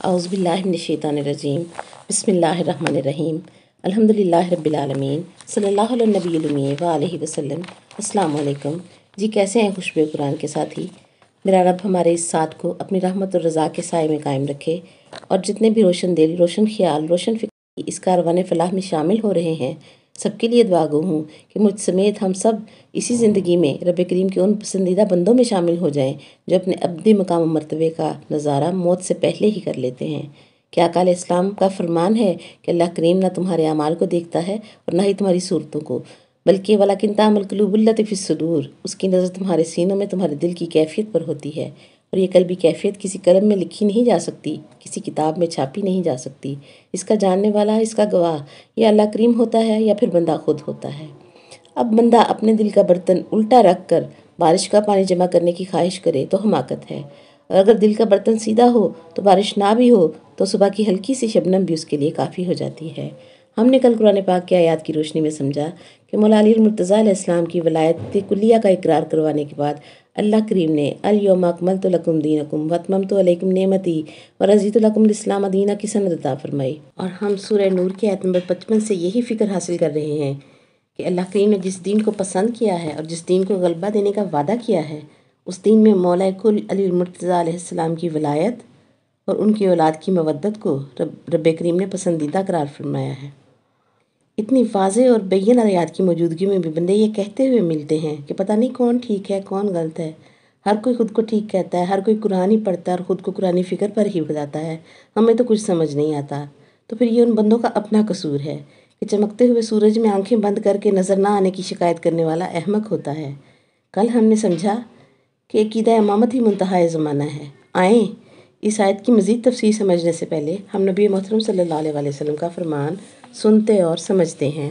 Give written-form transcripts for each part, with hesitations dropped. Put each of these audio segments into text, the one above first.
اعوذ باللہ من الشیطان الرجیم بسم اللہ الرحمن الرحیم الحمدللہ رب العالمین صلی اللہ علیہ نبی المی وآلہ وسلم۔ السلام علیکم جی، کیسے ہیں خوشبو قرآن کے ساتھی؟ میرا رب ہمارے اس ساتھ کو اپنی رحمت اور رضا کے سائے میں قائم رکھے، اور جتنے بھی روشن دل، روشن خیال، روشن فکر اس کاروان فلاح میں شامل ہو رہے ہیں، سب کے لیے دعا گو ہوں کہ مجھ سمیت ہم سب اسی زندگی میں رب کریم کے ان پسندیدہ بندوں میں شامل ہو جائیں جو اپنے ابدی مقام و مرتبے کا نظارہ موت سے پہلے ہی کر لیتے ہیں۔ کیا اقال اسلام کا فرمان ہے کہ اللہ کریم نہ تمہارے اعمال کو دیکھتا ہے اور نہ ہی تمہاری صورتوں کو، بلکہ وَلَكِنْ تَعْمَلْ قُلُوبُ الَّتِي فِي الصُّدُورِ، اس کی نظر تمہارے سینوں میں تمہارے دل کی کیفیت پر ہوتی ہے، اور یہ قلبی کیفیت کسی قلم میں لکھی نہیں جا سکتی، کسی کتاب میں چھاپی نہیں جا سکتی۔ اس کا جاننے والا، اس کا گواہ یا اللہ کریم ہوتا ہے یا پھر بندہ خود ہوتا ہے۔ اب بندہ اپنے دل کا برتن الٹا رکھ کر بارش کا پانی جمع کرنے کی خواہش کرے تو حماقت ہے، اور اگر دل کا برتن سیدھا ہو تو بارش نہ بھی ہو تو صبح کی ہلکی سی شبنم بھی اس کے لیے کافی ہو جاتی ہے۔ ہم نے کل قرآن پاک کی آیات کی روشنی میں سمجھا کہ مولا علی المرتضیٰ علیہ السلام کی ولایت کلیہ کا اقرار کروانے کے بعد اللہ کریم نے الیوم اکملت لکم دینکم واتممت علیکم نعمتی ورضیت لکم الاسلام دینا کی سند عطا فرمائی، اور ہم سورہ نور کی آیت نمبر 55 سے یہی فکر حاصل کر رہے ہیں کہ اللہ کریم نے جس دین کو پسند کیا ہے اور جس دین کو غلبہ دینے کا وعدہ کیا ہے، اس دین میں مولا کل علی المرتضیٰ علیہ السلام کی ولایت اور ان کی اولاد کی مودت کو رب کریم نے پسندیدہ قرار فرمایا ہے۔ اتنی واضح اور بین آیات کی موجودگی میں بھی بندے یہ کہتے ہوئے ملتے ہیں کہ پتہ نہیں کون ٹھیک ہے کون غلط ہے، ہر کوئی خود کو ٹھیک کہتا ہے، ہر کوئی قرآن ہی پڑھتا ہے اور خود کو قرآنی فکر پر ہی بتاتا ہے، ہمیں تو کچھ سمجھ نہیں آتا۔ تو پھر یہ ان بندوں کا اپنا قصور ہے کہ چمکتے ہوئے سورج میں آنکھیں بند کر کے نظر نہ آنے کی شکایت کرنے والا احمق ہوتا ہے۔ کل ہم نے سمجھا کہ عقیدہ امامت ہی منتہائے زمانہ ہے۔ آئیں اس آیت کی مزید تفصیل سمجھنے سے پہلے ہم نبی محترم صلی اللہ علیہ وسلم کا فرمان سنتے اور سمجھتے ہیں۔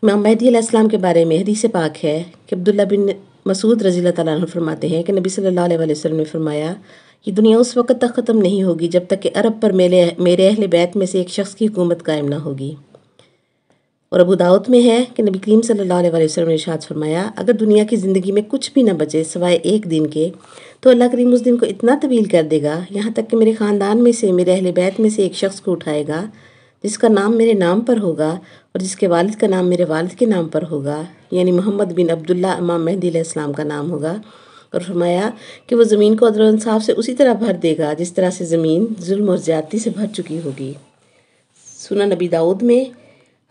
امام مہدی علیہ السلام کے بارے میں حدیث پاک ہے کہ عبداللہ بن مسعود رضی اللہ تعالیٰ عنہ فرماتے ہیں کہ نبی صلی اللہ علیہ وسلم نے فرمایا کہ دنیا اس وقت تک ختم نہیں ہوگی جب تک کہ عرب پر میرے اہل بیت میں سے ایک شخص کی حکومت قائم نہ ہوگی۔ اور ابو داؤد میں ہے کہ نبی کریم صلی اللہ علیہ وسلم نے ارشاد فرمایا اگر دنیا کی زندگی میں کچھ بھی نہ بچے سوائے ایک دن کے تو اللہ کریم اس دن کو اتنا طویل کر دے گا یہاں تک کہ میرے خاندان میں سے، میرے اہل بیت میں سے ایک شخص کو اٹھائے گا جس کا نام میرے نام پر ہوگا اور جس کے والد کا نام میرے والد کے نام پر ہوگا، یعنی محمد بن عبداللہ امام مہدی علیہ السلام کا نام ہوگا، اور فرمایا کہ وہ زمین کو عدل و انصاف سے اسی طرح بھر دے گا جس طرح سے زمین ظلم اور زیادتی سے بھر چکی ہوگی۔ سنن نبی داؤد میں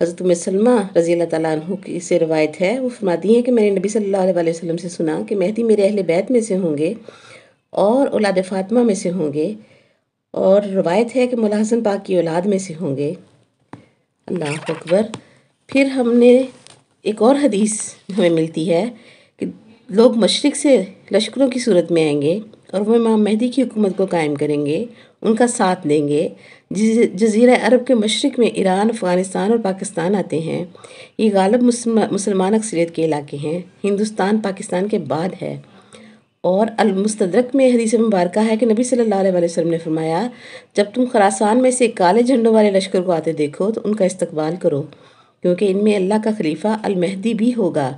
حضرت ام سلمہ رضی اللہ تعالیٰ عنہ کی سے روایت ہے، وہ فرماتی ہیں کہ میں نے نبی صلی اللہ علیہ وسلم سے سنا کہ مہدی میرے اہل بیت میں سے ہوں گے اور اولاد فاطمہ میں سے ہوں گے، اور روایت ہے کہ مولا حسن پاک کی اولاد میں سے ہوں گے۔ اللہ اکبر۔ پھر ہم نے ایک اور حدیث ہمیں ملتی ہے کہ لوگ مشرق سے لشکروں کی صورت میں آئیں گے اور وہ امام مہدی کی حکومت کو قائم کریں گے، ان کا ساتھ دیں گے۔ جزیرہ عرب کے مشرق میں ایران، افغانستان اور پاکستان آتے ہیں، یہ غالب مسلمان اکثریت کے علاقے ہیں، ہندوستان پاکستان کے بعد ہے۔ اور المستدرک میں حدیث مبارکہ ہے کہ نبی صلی اللہ علیہ وسلم نے فرمایا جب تم خراسان میں سے کالے جھنڈوں والے لشکر کو آتے دیکھو تو ان کا استقبال کرو، کیونکہ ان میں اللہ کا خلیفہ المہدی بھی ہوگا۔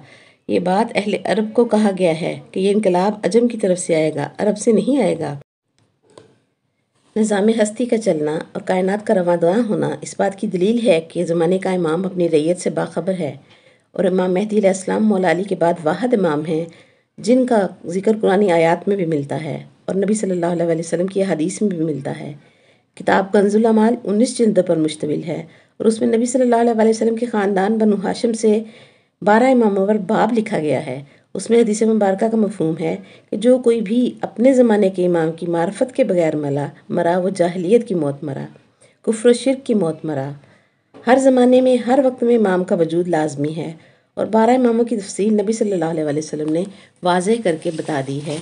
یہ بات اہل عرب کو کہا گیا ہے کہ یہ انقلاب عجم کی طرف سے آئے گا، عرب سے نہیں آئے گا۔ نظام ہستی کا چلنا اور کائنات کا رواں دواں ہونا اس بات کی دلیل ہے کہ زمانے کا امام اپنی رعیت سے باخبر ہے، اور امام مہدی علیہ السلام مولا علی کے بعد واحد امام ہیں جن کا ذکر قرآنی آیات میں بھی ملتا ہے اور نبی صلی اللہ علیہ وسلم کی حدیث میں بھی ملتا ہے۔ کتاب کنز الاعمال 19 جلدوں پر مشتمل ہے، اور اس میں نبی صلی اللہ علیہ وسلم کے خاندان بنو ہاشم سے 12 اماموں پر باب لکھا گیا ہے۔ اس میں حدیث مبارکہ کا مفہوم ہے کہ جو کوئی بھی اپنے زمانے کے امام کی معرفت کے بغیر مرا وہ جاہلیت کی موت مرا، کفر و شرک کی موت مرا۔ ہر زمانے میں ہر وقت میں امام کا وجود لازمی ہے، اور 12 اماموں کی تفصیل نبی صلی اللہ علیہ وسلم نے واضح کر کے بتا دی ہے،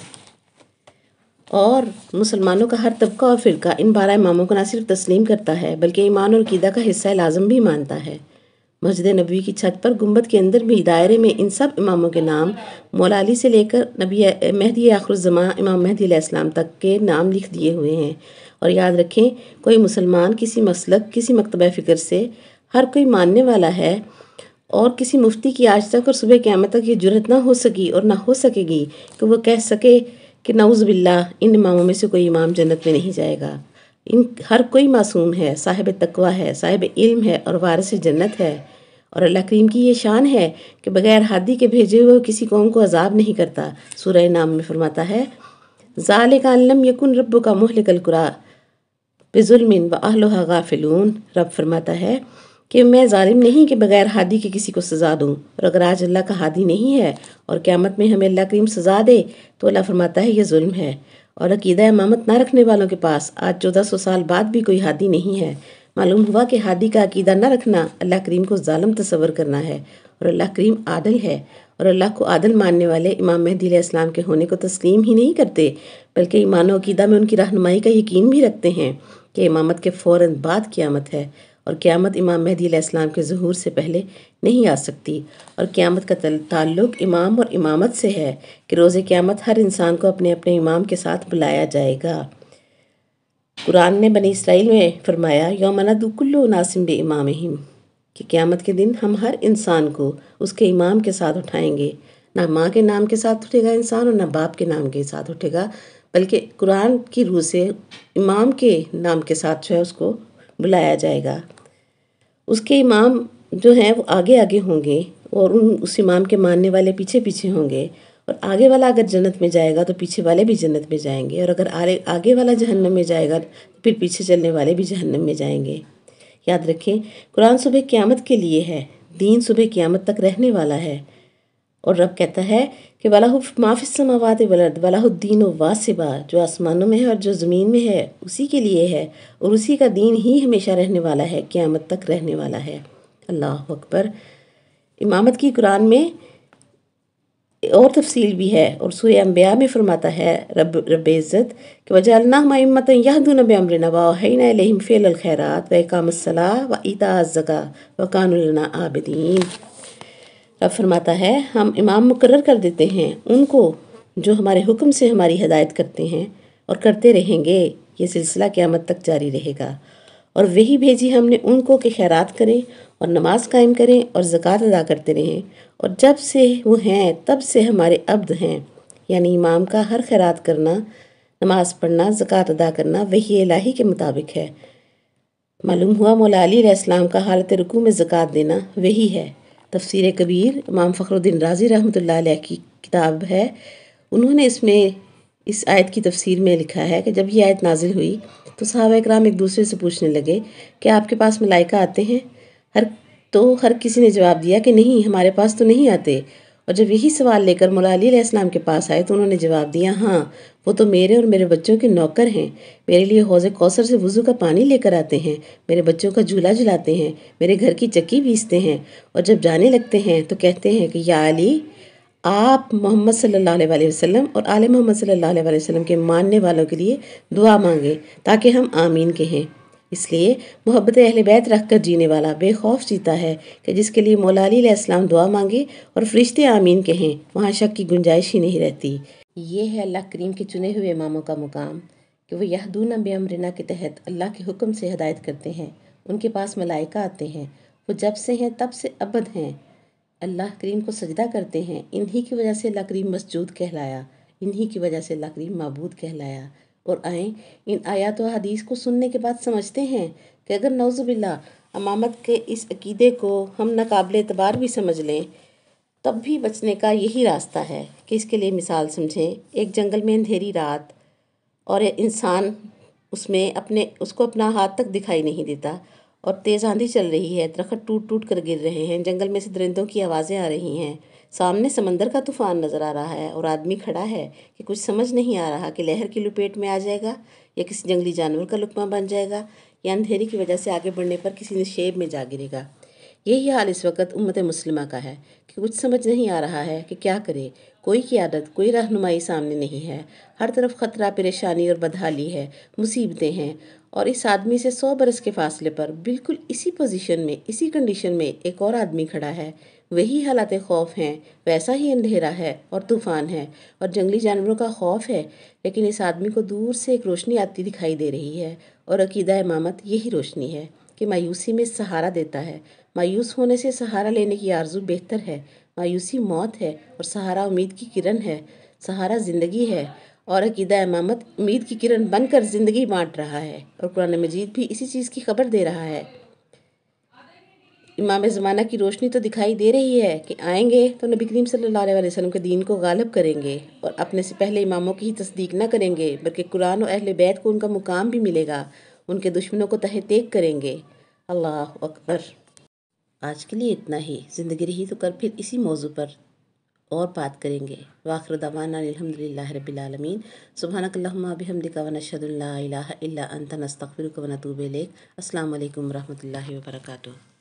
اور مسلمانوں کا ہر طبقہ اور فرقہ ان 12 اماموں کو نہ صرف تسلیم کرتا ہے بلکہ ایمان اور عقیدہ کا حصہ لازم بھی مانتا ہے۔ مسجد نبوی کی چھت پر گنبد کے اندر بھی دائرے میں ان سب اماموں کے نام مولا علی سے لے کر نبی مہدی آخر الزماں امام مہدی علیہ السلام تک کے نام لکھ دیے ہوئے ہیں۔ اور یاد رکھیں کوئی مسلمان کسی مسلک، کسی مکتبہ فکر سے ہر کوئی ماننے والا ہے، اور کسی مفتی کی آج تک اور صبح قیامت تک یہ جرت نہ ہو سکی اور نہ ہو سکے گی کہ وہ کہہ سکے کہ نعوذ باللہ ان اماموں میں سے کوئی امام جنت میں نہیں جائے گا۔ ان ہر کوئی معصوم ہے، صاحب تقوی ہے، صاحب علم ہے اور وارث جنت ہے۔ اور اللہ کریم کی یہ شان ہے کہ بغیر ہادی کے بھیجے ہوئے کسی قوم کو عذاب نہیں کرتا۔ سورہ نام میں فرماتا ہے ذالک ان لم یکن ربک مہلک القری بظلم واہلھا غافلون۔ رب فرماتا ہے کہ میں ظالم نہیں کہ بغیر ہادی کے کسی کو سزا دوں، اور اگر آج اللہ کا ہادی نہیں ہے اور قیامت میں ہمیں اللہ کریم سزا دے تو اللہ فرماتا ہے یہ ظلم ہے۔ اور عقیدہ امامت نہ رکھنے والوں کے پاس آج 1400 سال بعد بھی کوئی ہادی نہیں ہے۔ معلوم ہوا کہ ہادی کا عقیدہ نہ رکھنا اللہ کریم کو ظالم تصور کرنا ہے، اور اللہ کریم عادل ہے، اور اللہ کو عادل ماننے والے امام مہدی علیہ السلام کے ہونے کو تسلیم ہی نہیں کرتے بلکہ ایمان و عقیدہ میں ان کی رہنمائی کا یقین بھی رکھتے ہیں کہ امامت کے فوراً بعد قیامت ہے، اور قیامت امام مہدی علیہ السلام کے ظہور سے پہلے نہیں آ سکتی، اور قیامت کا تعلق امام اور امامت سے ہے کہ روز قیامت ہر انسان کو اپنے اپنے امام کے ساتھ بلایا جائے گا۔ قرآن نے بنی اسرائیل میں فرمایا یوم ندعو کل اناس بامامہم، کہ قیامت کے دن ہم ہر انسان کو اس کے امام کے ساتھ اٹھائیں گے۔ نہ ماں کے نام کے ساتھ اٹھے گا انسان اور نہ باپ کے نام کے ساتھ اٹھے گا، بلکہ قرآن کی روح سے امام کے نام کے ساتھ جو ہے اس کو بلایا جائے گا۔ اس کے امام جو ہیں وہ آگے آگے ہوں گے اور اس امام کے ماننے والے پیچھے پیچھے ہوں گے، اور آگے والا اگر جنت میں جائے گا تو پیچھے والے بھی جنت میں جائیں گے، اور اگر آگے والا جہنم میں جائے گا تو پھر پیچھے چلنے والے بھی جہنم میں جائیں گے۔ یاد رکھیں قرآن صبح قیامت کے لیے ہے، دین صبح قیامت تک رہنے والا ہے، اور رب کہتا ہے کہ وَلَهُ مَا فِي السَّمَاوَاتِ وَالْأَرْضِ وَلَهُ الدِّينُ وَاصِبًا، جو آسمانوں میں ہے اور جو زمین میں ہے اسی کے لیے ہے، اور اسی کا دین ہی ہمیشہ رہنے والا ہے، قیامت تک رہنے والا ہے۔ اللہ اکبر۔ امامت کی قرآن میں اور تفصیل بھی ہے، اور سورہ انبیاء میں فرماتا ہے رب عزت کہ وَجَعَلْنَاهُمْ أَئِمَّةً يَهْدُونَ بِأَمْرِنَا وَأَوْحَيْنَا إِلَيْهِمْ فِعْلَ الْخَيْرَاتِ وَإِقَامَ الصَّلَاةِ وَإِيتَاءَ الزَّكَاةِ وَكَانُوا لَنَا عَابِدِينَ۔ رب فرماتا ہے ہم امام مقرر کر دیتے ہیں ان کو جو ہمارے حکم سے ہماری ہدایت کرتے ہیں، اور کرتے رہیں گے، یہ سلسلہ قیامت تک جاری رہے گا۔ اور وہی بھیجی ہم نے ان کو کہ خیرات کریں اور نماز قائم کریں اور زکوٰۃ ادا کرتے رہیں، اور جب سے وہ ہیں تب سے ہمارے عبد ہیں۔ یعنی امام کا ہر خیرات کرنا، نماز پڑھنا، زکوٰۃ ادا کرنا وحی الہی کے مطابق ہے۔ معلوم ہوا مولا علی علیہ السلام کا حالت رکوع میں زکوٰۃ دینا وہی ہے۔ تفسیر کبیر امام فخر الدین رازی رحمۃ اللہ علیہ کی کتاب ہے، انہوں نے اس آیت کی تفسیر میں لکھا ہے کہ جب یہ آیت نازل ہوئی تو صحابہ اکرام ایک دوسرے سے پوچھنے لگے کہ آپ کے پاس ملائکہ آتے ہیں؟ ہر کسی نے جواب دیا کہ نہیں، ہمارے پاس تو نہیں آتے۔ اور جب یہی سوال لے کر مولا علی علیہ السلام کے پاس آئے تو انہوں نے جواب دیا ہاں، وہ تو میرے اور میرے بچوں کے نوکر ہیں، میرے لیے حوض کوثر سے وضو کا پانی لے کر آتے ہیں، میرے بچوں کا جھولا جھلاتے ہیں، میرے گھر کی چکی پیستے ہیں، اور جب جانے لگتے ہیں تو کہتے ہیں کہ یا علی، آپ محمد صلی اللہ علیہ وسلم اور آل محمد صلی اللہ علیہ وسلم کے ماننے والوں کے لیے دعا مانگیں تاکہ ہم آمین کہیں۔ اس لیے محبت اہل بیت رکھ کر جینے والا بے خوف جیتا ہے کہ جس کے لیے مولا علی علیہ السلام دعا مانگے اور فرشتے آمین کہیں، وہاں شک کی گنجائش ہی نہیں رہتی۔ یہ ہے اللہ کریم کے چنے ہوئے اماموں کا مقام کہ وہ یہدون بامرنا کے تحت اللہ کے حکم سے ہدایت کرتے ہیں۔ ان کے پاس ملائکہ آتے ہیں، وہ جب سے ہیں تب سے ابد ہیں، اللہ کریم کو سجدہ کرتے ہیں۔ انہی کی وجہ سے اللہ کریم مسجود کہلایا، انہی کی وجہ سے اللہ کریم معبود کہلایا۔ اور آئیں ان آیات و حدیث کو سننے کے بعد سمجھتے ہیں کہ اگر نعوذ باللہ امامت کے اس عقیدے کو ہم ناقابل اعتبار بھی سمجھ لیں تب بھی بچنے کا یہی راستہ ہے کہ اس کے لیے مثال سمجھیں۔ ایک جنگل میں اندھیری رات اور انسان اس کو اپنا ہاتھ تک دکھائی نہیں دیتا، اور تیز آندھی چل رہی ہے، درخت ٹوٹ ٹوٹ کر گر رہے ہیں، جنگل میں سے درندوں کی آوازیں آ رہی ہیں، سامنے سمندر کا طوفان نظر آ رہا ہے، اور آدمی کھڑا ہے کہ کچھ سمجھ نہیں آ رہا کہ لہر کی لپیٹ میں آ جائے گا یا کسی جنگلی جانور کا لقمہ بن جائے گا، یا اندھیری کی وجہ سے آگے بڑھنے پر کسی نشیب میں جا گرے گا۔ یہی حال اس وقت امت مسلمہ کا ہے کہ کچھ سمجھ نہیں آ رہا ہے کہ کیا کرے، کوئی قیادت، کوئی رہنمائی سامنے نہیں ہے، ہر طرف خطرہ، پریشانی اور بدحالی ہے، مصیبتیں ہیں، اور اس آدمی سے 100 برس کے فاصلے پر بالکل اسی پوزیشن میں، اسی کنڈیشن میں ایک اور آدمی کھڑا ہے، وہی حالات خوف ہیں، ویسا ہی اندھیرا ہے اور طوفان ہے اور جنگلی جانوروں کا خوف ہے، لیکن اس آدمی کو دور سے ایک روشنی آتی دکھائی دے رہی ہے، اور عقیدہ امامت یہی روشنی ہے کہ مایوسی میں سہارا دیتا ہے۔ مایوس ہونے سے سہارا لینے کی آرزو بہتر ہے۔ مایوسی موت ہے اور سہارا امید کی کرن ہے، سہارا زندگی ہے، اور عقیدہ امامت امید کی کرن بن کر زندگی بانٹ رہا ہے، اور قرآن مجید بھی اسی چیز کی خبر دے رہا ہے۔ امام زمانہ کی روشنی تو دکھائی دے رہی ہے کہ آئیں گے تو نبی کریم صلی اللہ علیہ وسلم کے دین کو غالب کریں گے، اور اپنے سے پہلے اماموں کی ہی تصدیق نہ کریں گے بلکہ قرآن و اہل بیت کو ان کا مقام بھی ملے گا، ان کے دشمنوں کو تہہ تیگ کریں گے۔ اللہ اکبر۔ آج کے لیے اتنا ہی، زندگی رہی تو کل پھر اسی موضوع پر اور بات کریں گے۔ وآخر دعوانا الحمدللہ رب العالمین۔ سبحانک اللہم و بحمدک ونشہد ان لا الہ الا انت نستغفرک ونتوب الیک۔ السلام علیکم ورحمۃ اللہ وبرکاتہ۔